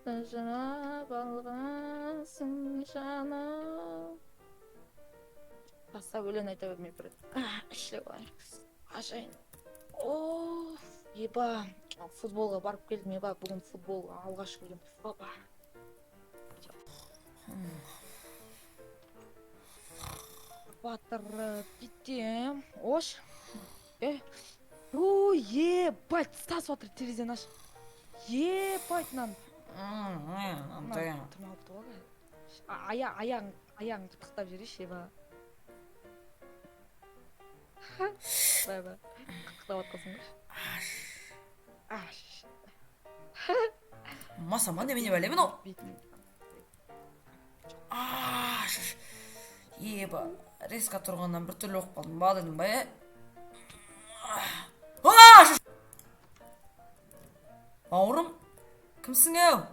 Taşına balgansın şana. Бастап өлең айта бермей бір ішлеп алайын. Ашайын. Оф, еба. Футболға барып келдім, еба. Бүгін футболға алғаш келдім. Опа. Батырып кеттім. Ош. О, ебать, Стас отыр, терезені аш. Ебать, нан. Тырналыпты ғой. Аяғыңды қыстап жүрейші, еба. Бай-бай. Қықтап атқасың ғой. Аш. Масама немене бәле мынау? Еба, резко тұрғаннан бір түрлі оқып қалдым. Ба дедім ба, Бауырым, кімсің әу?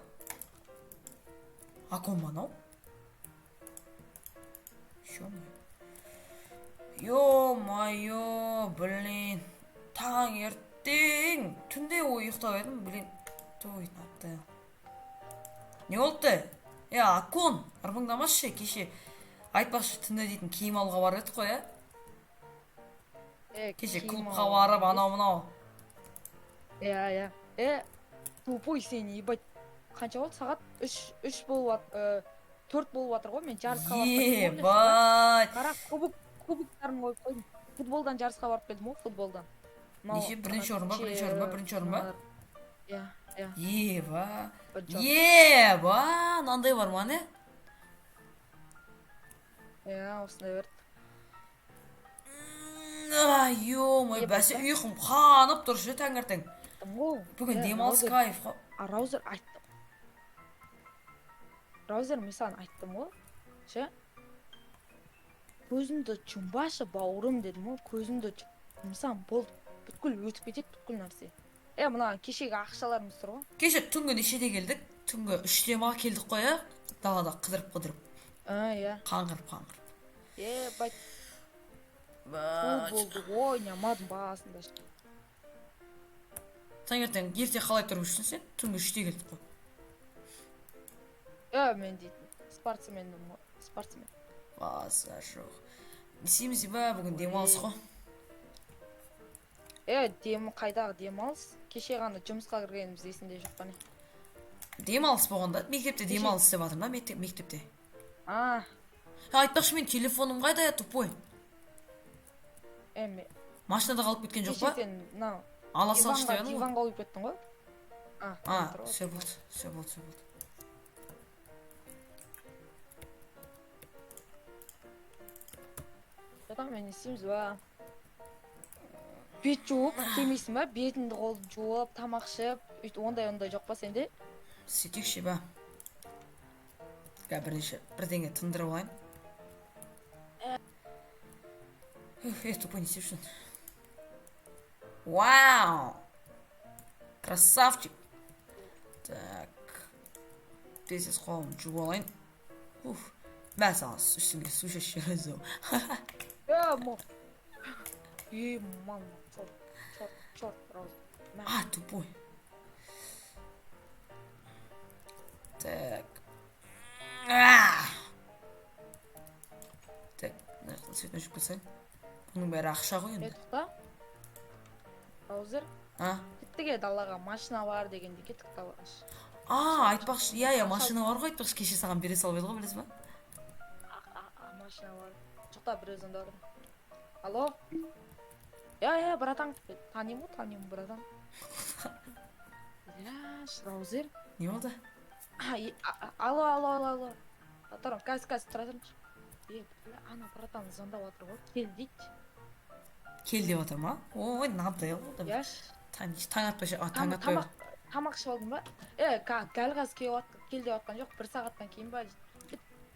Акон ба анау? Ё-майо, блин, таң ертең түнде ұйықтап едім, блин, атты. Не болды? Акон, ырбыңдамашы, кеше айтпақшы түнде дейтін киім алуға барып едік қой, Кеше клубқа барып, анау-мынау. Тупой сен, ебать. Қанша болды? Сағат 3 болып 4 болып жатыр ғой, мен жарысқа барып келдім. Ебать. Қара кубоктарын қойып қойдым. Футболдан жарысқа барып келдім ғой, футболдан. Неше, бірінші орын ба? Еба, мынандай бар ма, не? Осындай берді. Ё-май, бәсе ұйқым қанып тұршы таңертең. Бүгін демалыс кайф. Раузер айттым. Раузер мен саған айттым ғой. Көзімді жұмбашы бауырым дедім ғой. Көзімді жұмсам болды. Бүткіл өтіп кетеді, бүткіл нәрсе. Мына кешегі ақшаларымыз тұр ғой. Кеше түнгі нешеде келдік? Түнгі 3-те ма келдік қой, далада қыдырып. Қаңғырып. Бай. Болды ойнамадым басында. Таңертең ерте қалай тұрып жүрсің сен? Түнгі 3-те келдік қой. Мен дейтін спортсмендім ғой. Спортсмен. Баса жоқ. Несеміз ба, бүгін демалыс қой. Қайдағы демалыс? Кеше ғана жұмысқа кіргеніміз есінде жоқ қане. Демалыс болғанда, мектепте демалыс істеп жатырмын да, мектепте. Айтпақшы, мен телефоным қайда, тупой? Машинада қалып кеткен жоқ па? Ала салшы деген ғой. Диванға қойып кеттің ғой? Все болды. Мен несеміз ба? Бет жуып, келмейсің ба? Бетіңді қолды жуып, тамақ ішіп, ондай жоқ па сенде? Сөйтекші ба. Бірдеңе тындырып алайын. Тупой не сешін. Вау! Красавчик! Так. Тезес қолын жуып алайын. Бәл сағыз, үстіңге су шешіп жүрізу. Мама, черт, Раузер. Тупой. Так. Так, нарқын светін өшіп кетсайын. Бұның бәрі ақша ғой енді. Тұқта? Раузер? Кеттіге далаға машина бар дегенде кеттік далаға. Айтпақшы, машина бар ғой, айтпақшы кеше саған бере салып еді ғой, білесің ба? Машина бар. Жұқта бір өзінде отырым. Алло? Братан. Танимын, братан. Раузер? Не болды? Алло. Тұрым, қазір тұра тұрмыш. Ана братан звондап отыр ғой. Кел дейді. Кел деп отыр ма? Ой, надо. Таң атпай. Тамақ ішіп алдым ба? Дәл қазір кел деп отқан жоқ. 1 сағаттан кейін ба?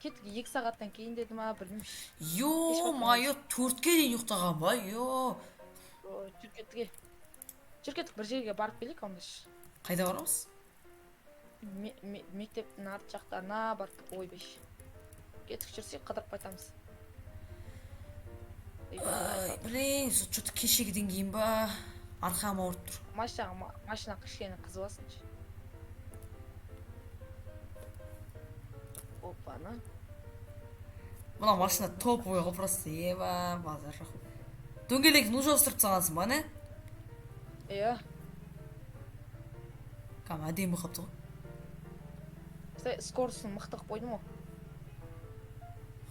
Кеттік 2 сағаттан кейін деді ма, білмеймін. Ё-майо, 4-ке дейін ұйықтаған ба? Жүркеттік бір жерге барып келейік ондаш. Қайда барамыз? Мектептің арт жақтарына барып ойбеш. Кеттік жүрсек қыдырып қайтамыз. Блин, что-то кешегіден кейін ба? Арқам ауырып тұр. Машина кішкене қызып алсыншы. Опаны. Мына машина топовый ғой просто еба базар жоқ. Дөңгелегін уже ауыстырып тастағансың ба не? Иә. Кәдімгі әдемі болып қалыпты ғой. Скоростын мықты қылып қойдым ғой.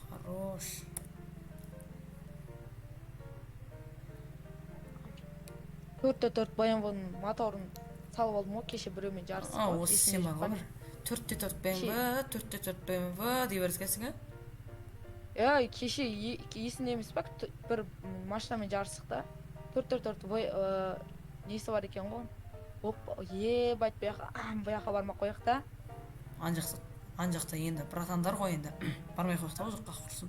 Хорош. Төртте төрт BMW-ның моторын салып алдым ғой, кеше біреумен жарысып. Осы сен бар ғой. 4x4 BMW, 4x4 BMW дей берескенсің, ә? Иә, кеше есінде емес па, бір машинамен жарыстық та. 4x4 несі бар екен ғой. Оп, ебать, бұяққа бармақ қояқ та. Ан жақта енді братандар ғой енді. Бармай қояқ та ол жаққа құрсын.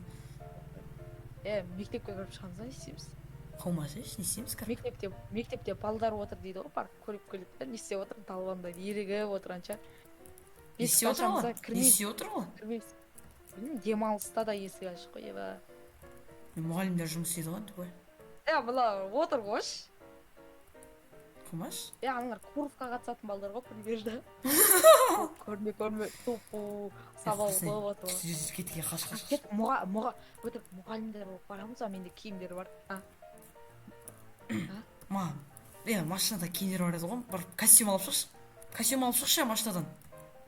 Мектепке кіріп шығамыз, не істейміз? Қаумасы, не істейміз кіріп? Мектепте балдар отыр дейді ғой, парк көріп келеді. Не істеп отыр, талбандай ерігіп отырғанша. Не істеп отыр ғой? Не істеп отыр ғой? Кірмейсіз. Білмеймін, демалыста да есік ашық қой, еба. Мұғалімдер жұмыс істейді ғой, түбі. Бұла отыр қош. Қымаш? Аналар курсқа қатысатын балдар ғой, примерді. Көрме, тупу, сабақ болып отыр. Кетіге қаш. Кет, мұғалімдер болып барамыз, менде киімдер бар. Машинада киімдер бар еді ғой, бір костюм алып шықшы. Костюм алып шықшы машинадан.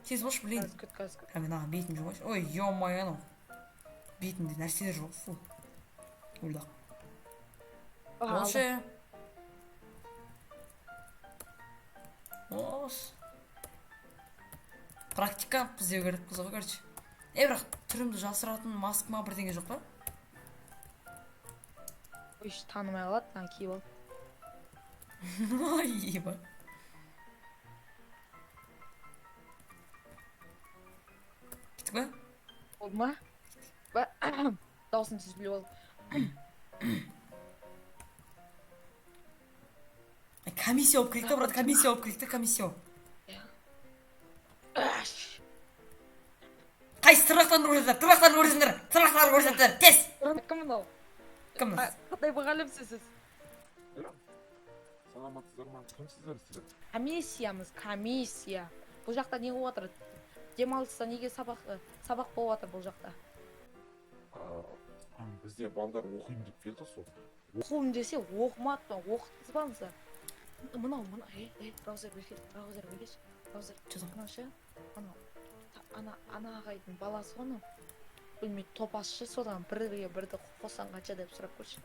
Тез болшы, білейін. Қазір. Мен бетін жоқ. Ой, ё-май, анау. Бетінде нәрселер жоқ. Фу. Өлдақ. Болшы. Практика бізде керек қызығы, көрші. Бірақ түрімді жасыратын маскыма бірдеңе жоқ па? Ой, танымай қалады, киіп ал. Ай, еба. Кеттік ба? Болды ма? Даусын сіз біліп ал. Комиссия болып келікті, брат, комиссия болып келікті, комиссия. Қайсы тырнақтарын көрсетіңдер, тез! Кім мынау? Кім мынау? Қандай мұғалімсіз сіз? Саламатсыздар ма? Кімсіздер сіздер? Комиссия. Бұл жақта не болып отыр? Демалыста неге сабақ болып отыр бұл жақта? Бізде балдар оқимын деп келді сол. Оқуым десе оқымады ма? Оқытқызбаңыздар. Мынау, браузер бергеш. Мынаушы, ана ағайдың баласы ғой, білмейді, топасшы, содан бірді қоссаң қанша деп сұрап көрші.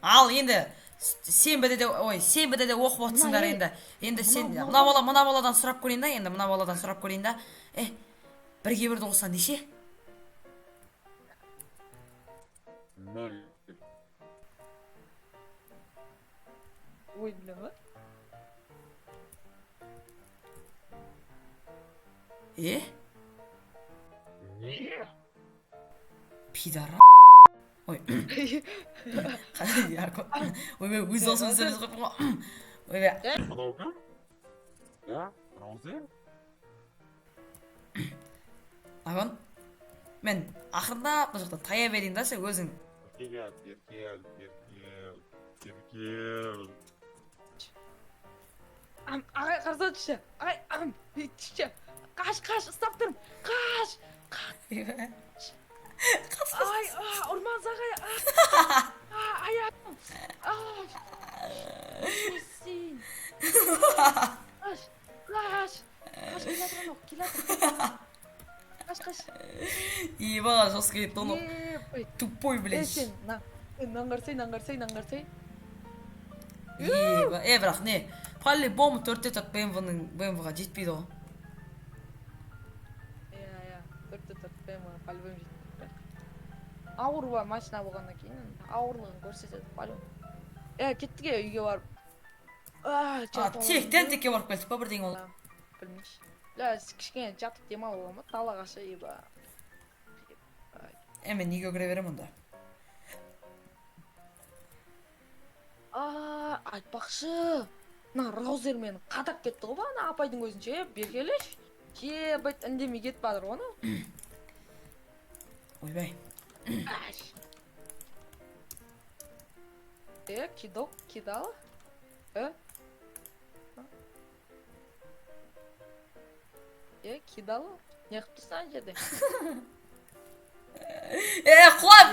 Ал енді сенбіде де оқып отырсыңдар енді. Енді сен мына баладан сұрап көрейін да, бірге бірді қоссан неше? Нөл. Ой, біле ма? Не? Пидара. Ой. Ой, өз дауысымды сөйлесіп қойып қойма. Ой, Мынау кім? Раузер? Ағын, мен ақырында бұл жақтан тая берейін да, сен өзің. Еркел. Ағай, қарсы түсші. Ағай, түсші. Қаш, ұстап тұрм. Қаш. Ай, ұрмаңыз ағай. Аяғым. Сен. Қаш. Келатыр. Қаш. Еба, жосқа кетті оны. Тупой, блядь. Сен, наңғарсай. Еба, бірақ не? По-любому 4x4 BMW-ға жетпейді ғой. BMW по-любому жетпейді. Ауыр ба машина болғаннан кейін ауырлығын көрсетеді по-любому. Кеттіге үйге барып. Текке барып келдік па бірдеңе ол? Білмейші. Кішкене жатып демал бола ма? Далаға шы, еба. Мен неге көре берем онда? Айтпақшы. Раузер мені қадап кетті ғой ба, апайдың көзінше, бергелеш. Бәйт үндемей кетіп бадыр оны. Ойбай. Кидал? Кидал? Не қылып тұрсың ана жерде? Құлайым.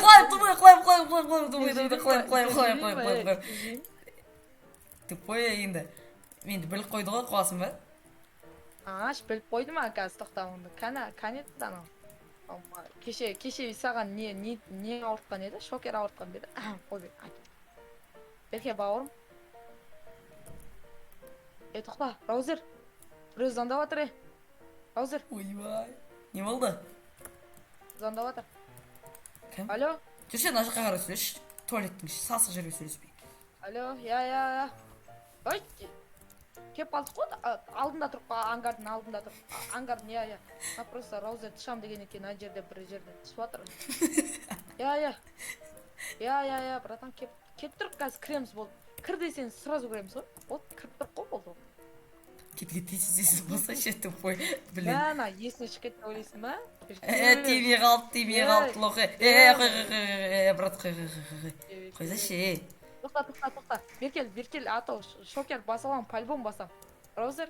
Тупой енді. Менді біліп қойды ғой, қуасың ба? Біліп қойды ма қазір тоқта онда. Кәне анау. Кеше саған не ауыртқан еді? Шокер ауыртқан деді. Қой Берке бауырым. Тоқта, Раузер. Біреу звондап жатыр, Раузер. Ойбай. Не болды? Звондап жатыр. Кім? Алло. Жүрсе, ана жаққа қарай сөйлесші. Туалеттің сасық жерге сөйлеспей. Алло, я. Ой, кеп қалдық қой, алдында тұрып, ангардың алдында тұрып. Ангардың, я. Просто Раузер тышам деген екен, ана жерде бір жерде түсіп жатыр. Я, братан, кеп тұрып, қазір кіреміз болды. Кір десең сразу кіреміз ғой. Вот, кіріп тұрып қой болды. Кетке тез болса ше, тупой. Блин. Ана, есіне шығып кетті ойлайсың ба? Тимей қалды, лохи. Қой, брат, қой. Қойса ше. Тоқта. Беркел, атау, шокер басалам, по-любому басам. Раузер.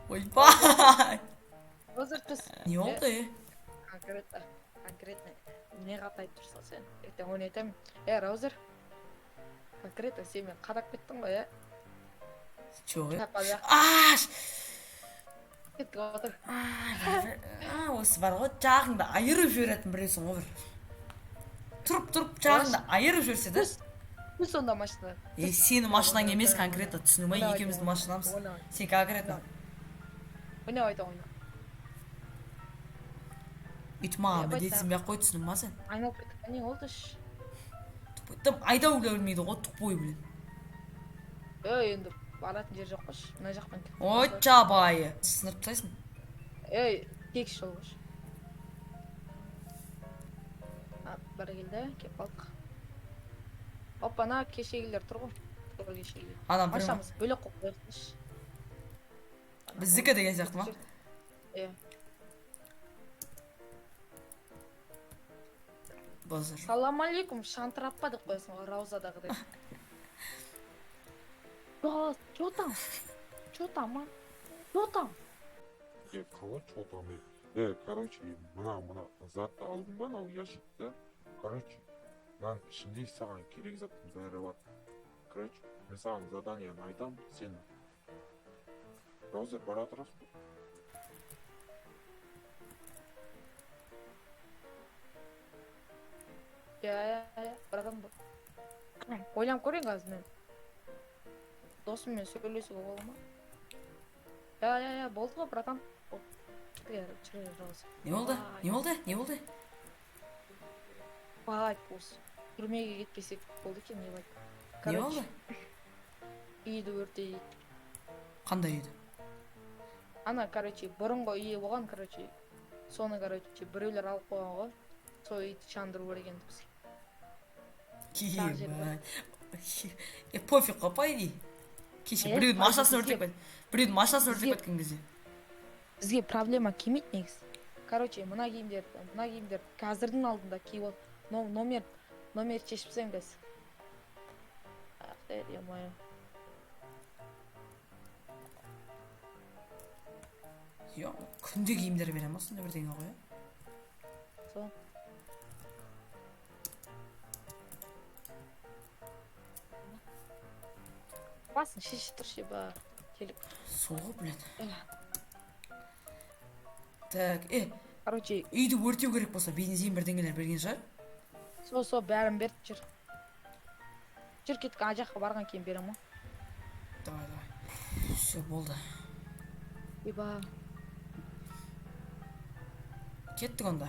Ойбай. Раузер түс. Не болды? Конкретно. Не қатайып тұрсың сен? Ертең оны айтамын. Раузер. Конкретно сен мен қадап кеттің ғой, Жоқ, Аш! Кетті отыр. Осы бар ғой, жағыңды айырып жіберетін біреусің ғой бір. Тұрып жағыңды айырып жіберсе да. Түс сонда машина. Сені машинаң емес конкретно, түсіну ма, екеуміздің машинамыз. Сен конкретно. Ойна. Үйтіп маған міндетсін бе қой, түсіну ма сен? Айналып кеттік, не олды ш? Тым айдау білмейді ғой, тұқпой білін. Енді баратын жер жоқ қош, мына жақтан кет. Ой, жабайы. Сынырып тастайсың? Тегіс жол қош. Бір келді, кеп қалдық. Оппана, кешегілер тұр ғой. Кешегілер. Машамыз бөлек қоқ қойқыш. Біздікі деген сияқты ма? Базар. Салам алейкум, шантырап па деп қоясың ғой, Раузадағыдай. Чё там? Кого чё там? Короче, мына затты алдым ба, анау ящикті. Короче, мынаның ішінде саған керек заттың бәрі бар. Короче, мен саған заданияны айтам, сен Раузер бара тұрасың. Братан бұл. Ойлам көрейін қазір мен. Досыммен сөйлесуге бола ма? Болды ғой, братан. Не болды? Бай, бос. Түрмеге кетпесек болды екен, не бай. Не болды? Үйді өртейді. Қандай үйді? Ана, бұрынғы үйі болған, соны, біреулер алып қойған ғой. Сол үйді шандыру көреген біз. Пофиг қой, пойди. Кеше біреудің машинасын өртеп кеткен кезде. Бізге проблема келмейді негізі. Мына киімдер қазірдің алдында киіп алып, номер шешіпсең біз. Е-майым. Күнде киімдер берем осында бірдеңе ғой. Сол. Басын шешіп тұршы ба. Келіп. Сол ғой, блин. Так, үйді өртеу керек болса, бензин бірдеңелер берген шығар? Сол, бәрін беріп жүр. Жүр кетік, ана жаққа барған кейін берем ма? Давай. Все, болды. Иба. Кеттік онда.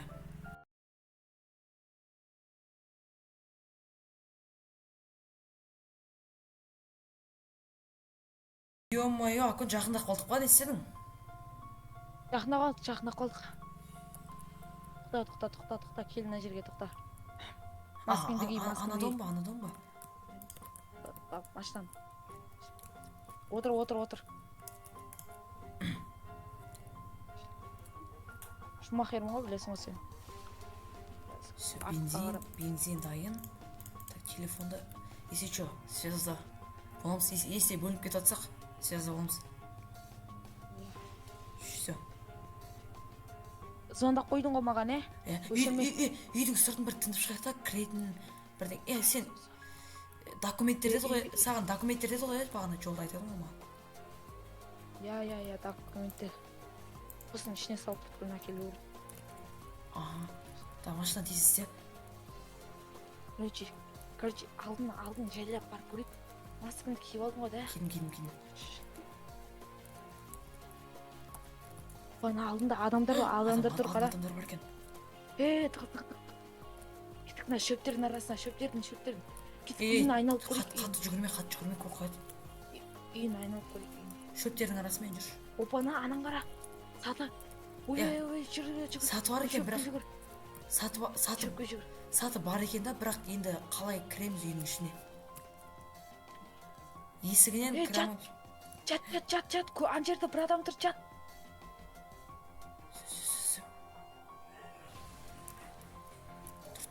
Ё-моё, Акун жақында қалдық па деседің? Жақында қалдық. Тоқта, кел мына жерге тоқта. Маскаңды ки, Анадон ба? Машинам. Отыр. Шумахермін ғой, білесің ғой сен. Все, бензин дайын. Так, телефонда. Если что, связда. Боламыз, если бөлініп кетіп атсақ, связда боламыз. Все. звондап қойдың ғой маған, үйдің сыртын бір тінтіп шығайық та, кіретін бірден. Сен документтер деді ғой, саған документтер деді ғой, бағана жолда айтып едім ғой маған. Я, документтер. Осының ішіне салып бүткілін әкелу керек. Да, машина тез істе. Короче, алдын жайлап барып көрейік. Масканы киіп алдың ғой, да? Кидім. Бана алдында адамдар тұр, қара. Адамдар бар екен. Тық. Кеттік, мына шөптердің арасына, шөптердің. Кеттік, үйін айналып көрейік. Қатты жүгірме, қорқайды. Үйін айналып көрейік. Шөптердің арасымен жүр. Опана, анан қара. Саты. Ой, жүр. Саты бар екен, бірақ Шөпке жүр. саты бар екен да, бірақ енді қалай кіреміз үйдің ішіне? Есігінен кіреміз. Жат. Ана жерде бір адам тұр, жат.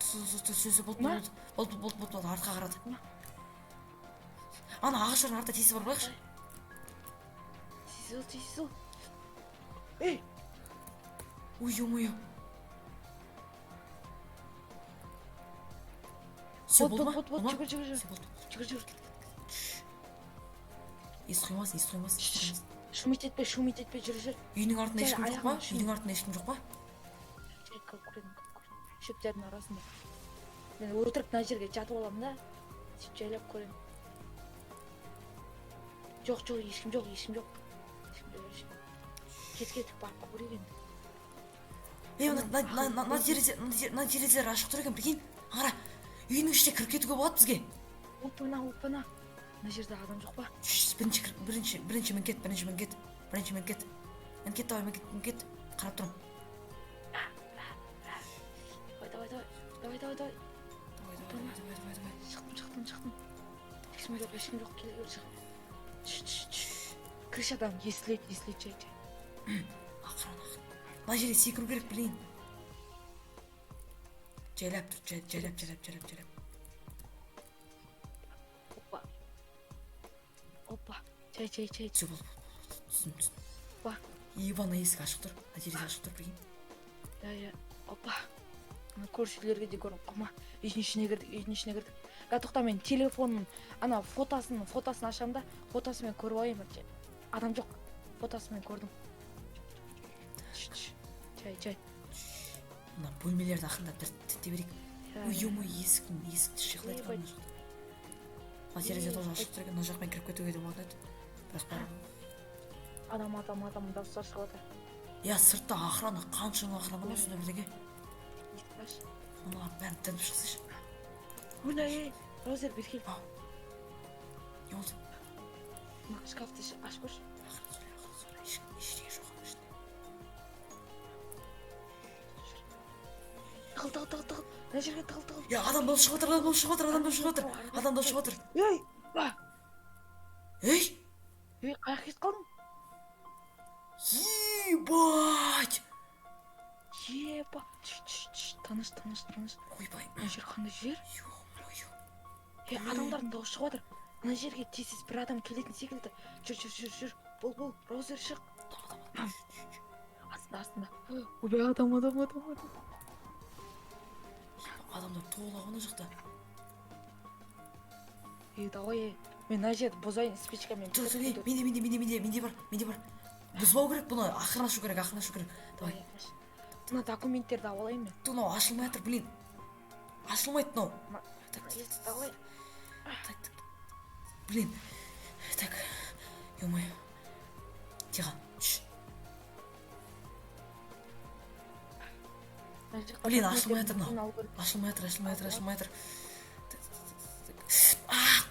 Сөзі болды, артқа қарады. Ана ағаштардың артында тесі бар байқшы. Тез ол. Ой, ё-моё. Все, болды ма? Жүгір. Ес қоймасын. Шумит етпе, жүр. Үйінің артында ешкім жоқ па? Шөптердің арасында. Мен отырып мына жерге жатып аламын да. Жайлап көрем. Жоқ, ешкім жоқ. Кет, барып көрейік енді. Мына терезелер ашық тұр екен, прикинь. Ағара, үйінің ішіне кіріп кетуге болады бізге. Опана. Мына жерде адам жоқ па? Бірінші мен кет. Давай, мен кет. Қарап тұрым. Давай. Шықтым. Ешкім жоқ, келе бер, шығып. Кіріш адам, естілейді, жай. Ақырын. Мына жерге секіру керек, білейін. Жайлап тұр, жайлап. Опа. Жай. Все болды. Түсін. Опа. Ебана есік ашық тұр. Мына терезе ашық тұр, білейін. Я. Опа. Көршілерге де көріп қалма. Үйдің ішіне кірдік. Тоқта, мен телефонның ана фотосын ашам да, фотосымен көріп алайын. Адам жоқ. Фотосымен көрдім. Жай. Мына бөлмелерді ақырындап тінте берейік. Ой, ё-моё, есікті шиқылайды қалмай жоқ. Мына терезе тоже ашық тұр екен, мына жақпен кіріп кетуге де болатын еді. Бірақ бар. Адам дауыстар шығып жатыр. Сыртта охрана, қаншама охрана бар сонда бірдеңе. Мына бәрін тініп шықсайшы. Ой, Розер, бері кел. Не болды? Шкафты аш көрші. Ештеңе жоқ ана ішінде. Тығыл. Мына жерге тығыл. Адам дауыс шығып жатыр. Ей! Қаяқ кетіп қалдың? Ебать! Тыныш. Ойбай. Мына жер қандай жер? Ё-моё. Адамдардың дауысы шығып жатыр. Мына жерге тез бір адам келетін секілді. Жүр. Бол, Розер шық. Астында. Ойбай, адам. Адамдар толық ана жақта. Давай, мен мына жерді бұзайын спичкамен. Менде бар. Бұзбау керек бұны, ақырын ашу керек. Давай. Мына документтерді алайын мен. Мынау ашылмай жатыр, блин. Ашылмайды мынау. Давай. Блин. Так. Ё-моё. Тихо. Блин, ашылмай жатыр мынау. Ашылмай жатыр.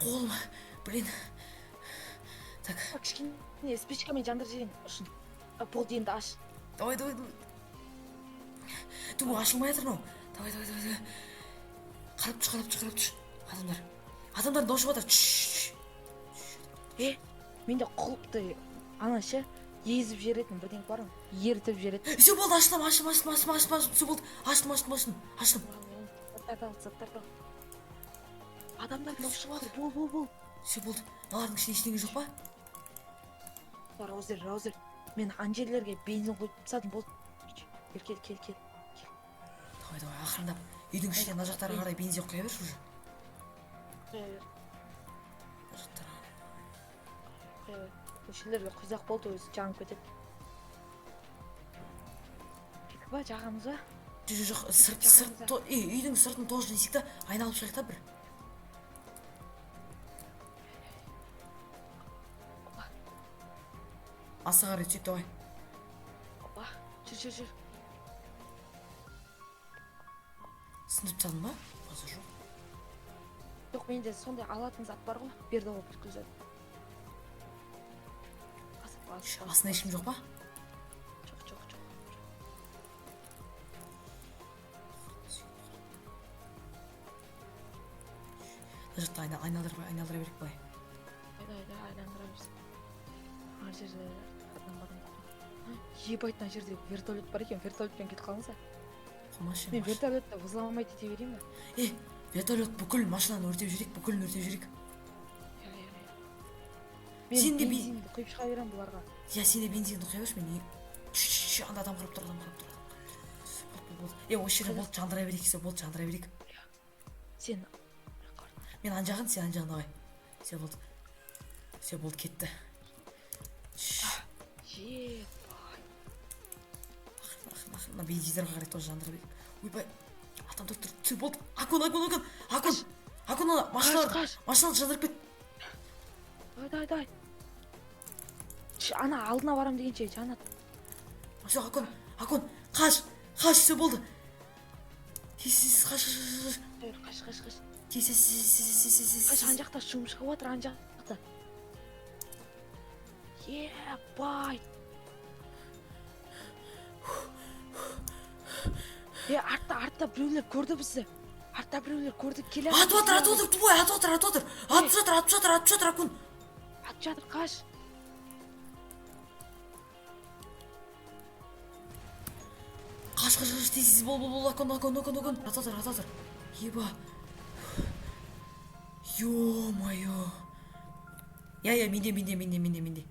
Қолым. Блин. Так. Кішкене спичкамен жандыр жеген үшін. Болды енді аш. Давай. Ту, ашылмай жатыр мынау. Давай. Қарап тұр. Адамдар дауыс шығып жатыр. Менде құлыпты ана ше езіп жеретін бірдеңе бар ма? Ертіп жеретін. Все болды, аштым. Все болды. Аштым. Заттарды. Адамдар дауыс шығып жатыр. Бол. Все болды. Мыналардың ішінде ештеңе жоқ па? Розер. Мен ана жерлерге бензин құйып тастадым, болды. кел. Давай ақырындап үйдің ішіне мына жақтарға қарай бензин құя берші уже. Қоя бер. Мына жақтарға. Көшелерге құйзақ болды өзі жанып кетеді. Кетті ба, жағамыз ба? Жоқ, үйдің сыртын тоже несек та айналып шығайық та бір. Асы қарай түсейік, давай. Опа, жүр. Сындырып тастадың ба? Базар жоқ. Жоқ, менде сондай алатын зат бар ғой. Берді ғой бір күзет. Астында ешкім жоқ па? Жоқ. Мына жақта айналдыра берейік былай. Айда, айландыра берсін. Ар жерде адам. Ебать, мына жерде вертолет бар екен, вертолетпен кетіп қалыңыз. Қомаш Мен вертолетті взламай кете берейін ба? Вертолет бүкіл машинаны өртеп жүрейік, бүкілін өртеп жүрейік. Мен Сен де бензинді құйып шыға беремін бұларға. Сен де бензинді құя берші, мен анда адам қарап тұр. Осы жерде болды, жандыра берейік. Сен Мен ан жағын, сен ан жағын, давай. Все болды, кетті. Ақырына бензиндерға қарай тоже жандыра берейік. Ойбай, адам тұр. Все болды. Акон, ана машиналарды жандырып кет. Давай. Ана алдына барам дегенше жанат. Все, Акон, қаш, все болды. Тез, қаш. Қаш, ан жақта шум шығып отыр, ан жақта. Ебай. Артта біреулер көрді бізді. Келе. Атып жатыр, тубай, атып жатыр, Акон. Атып жатыр, қаш. Қаш, тез, бол, Акон. Атып жатыр. Еба. Ё-моё. Менде.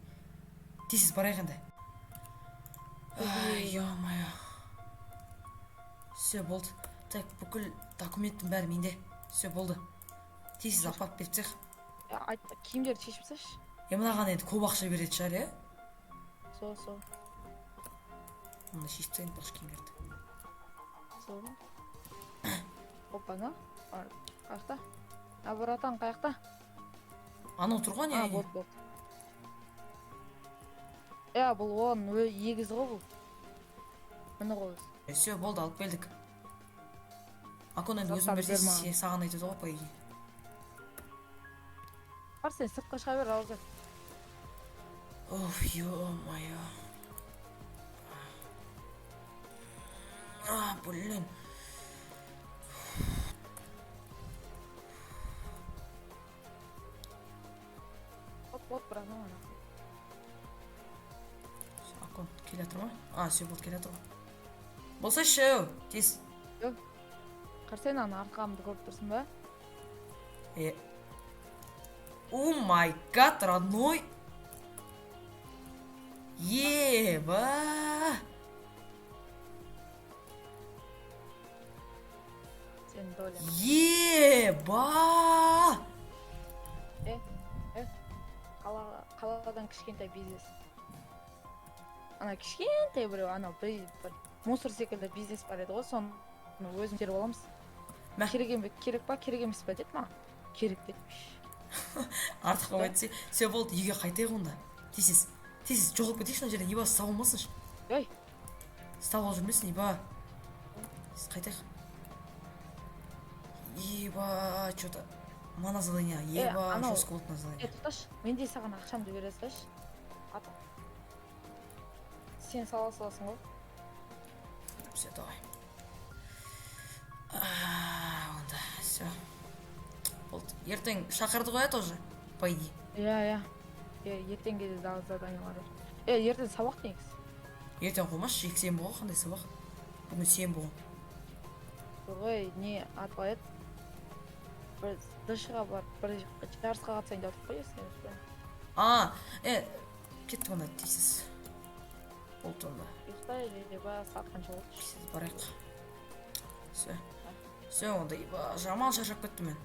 Тез барайық енді. Ё-моё. Все болды. Так, бүкіл документтің бәрі менде. Все болды. Тез апарып беріп тастайық. Айтпа, киімдерді шешіп тасташы. Мынаған енді көп ақша береді шығар, Сол. Мұны шешіп тастайын, бақшы киімдерді. Сол. Опа, на. Қаяқта? Братан, қаяқта? Анау тұрған, болды. Бұл оның егіз ғой бұл. Міне ғой. Все, болды, алып келдік. Акон енді өзің берсе, саған айтады ғой, по идее. Бар, сен сыртқа шыға бер, ауызы. Ё-моё. Блин. Вот, братан. Акон, келе жатыр ма? Все, болды, келе жатыр ғой. Болса ше, тез. Қарсен, ана арқамды көріп тұрсың ба? О май гад, родной. Еба. Сен доля. Еба. Қаладан кішкентай бизнес. Ана кішкентай біреу, ана бір мусор секілді бизнес бар еді ғой, соны өзім теріп аламыз. Керек па, керек емес па деді ма? Керек деді. Артық қой айтса, все болды, үйге қайтайық онда. Тез жоғалып кетейікші, мына жерден еба ұстап алмасыншы. Ұстап алып жүрмесін, еба. Қайтайық. Еба, что-то мана задание, еба, жестко болды мана задание. Тұташ, менде саған ақшамды бере салшы. Сен саласың ғой. Все, давай. Онда, все. Болды. Ертең шақырды ғой тоже, по идее. Ертең келді задание бар. Ертең сабақ негіз. Ертең қоймашы, сенбі ғой, қандай сабақ? Бүгін сенбі ғой. Ой, не атпай еді. Бір дышыға бар, бір жарысқа қатысайын деп қой, есіне. Кетті онда, дейсіз. болды онда. ұйықтай деба сағат қанша болды? Сіз барайық. Все. Все, онда жаман шаршап кеттім мен.